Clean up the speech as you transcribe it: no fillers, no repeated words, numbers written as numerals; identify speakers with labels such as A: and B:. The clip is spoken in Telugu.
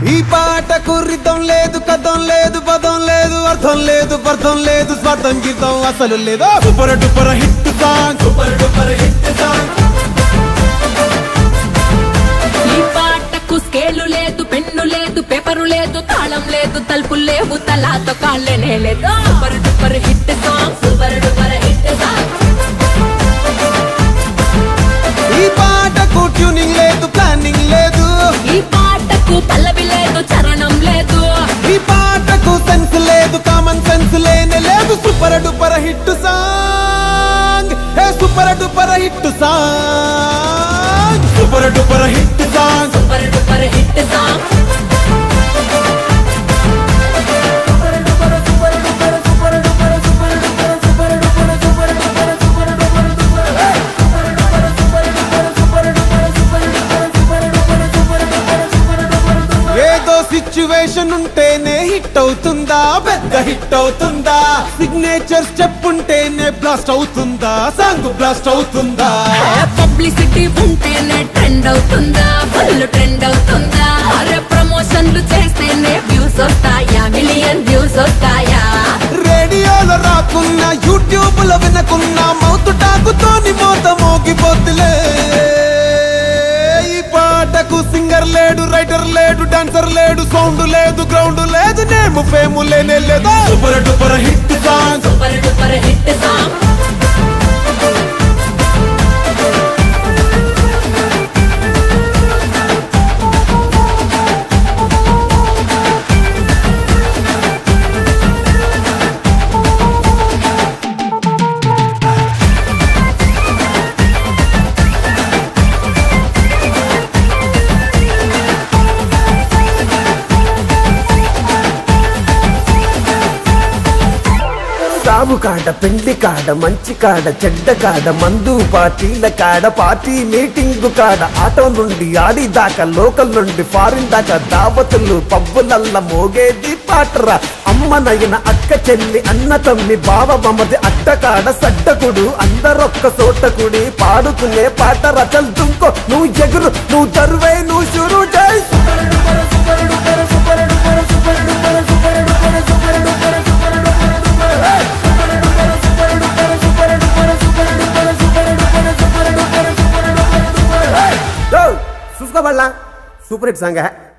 A: ఈ పాటకు రితం లేదు కథం లేదు పదం లేదు అర్థం లేదు అర్థం లేదు స్వార్థం గీతం అసలు లేదు super duper hit song super duper hit song
B: ఈ పాటకు స్కేలు లేదు పెన్ను లేదు పేపరు లేదు తాళం లేదు తలుపులు లేవు తలాతో కాళ్ళనే లేదు super duper hit song super duper hit song
A: ఈ పాటకు ట్యూనింగ్ లేదు ప్లానింగ్ లేదు
B: ఈ పాటకు పల్లవి లేదు చరణం లేదు
A: ఈ పాటకు సెన్స్ లేదు కామన్ సెన్స్ లేనే లేదు super duper hit song hey super duper hit song super duper hit song
B: super duper hit song
A: situation ఉంటేనే హిట్ అవుతుందా పెద్ద హిట్ అవుతుందా సిగ్నేచర్ స్టెప్ ఉంటేనే బ్లాస్ట్ అవుతుందా సాంగ్ బ్లాస్ట్ అవుతుందా
B: పబ్లిసిటీ ఉంటేనే ట్రెండ్ అవుతుందా ఫుల్ ట్రెండ్ అవుతుందా అరే ప్రమోషన్లు చేస్తేనే వ్యూస్ వస్తాయా మిలియన్ వ్యూస్ వస్తాయా
A: రేడియోలో రాకున్నా యూట్యూబ్ లో వినకున్నా మౌత్ టాకుతోని మోత మోగిపోతులే ఈ పాటకు సింగర్ లేడు రైటర్ లేడు డాన్సర్ లేడు సౌండ్ లేదు గ్రౌండ్ లేదు నేమ్ ఫేమ్ లేనే లేదు super duper hit song
B: super duper hit song
C: సాగు కాడ పెండి కాడ మంచి కాడ చెడ్డ కాడ మందు పార్టీల కాడ పార్టీ మీటింగ్ కాడ ఆటో నుండి ఆడి దాకా లోకల్ నుండి ఫారిన్ దాకా దావతులు పబ్బులల్ల మోగేది పాటరా అమ్మనైన అక్క చెల్లి అన్న తమ్మి బావ మమది అట్ట కాడ సడ్డకుడు అందరొక్క సోటకుడి పాడుకునే పాట రచల్ దుంకో నువ్వు ఎగురు నువ్వు తరువే నువ్వు షురు జై सुपर हिट सॉन्ग है।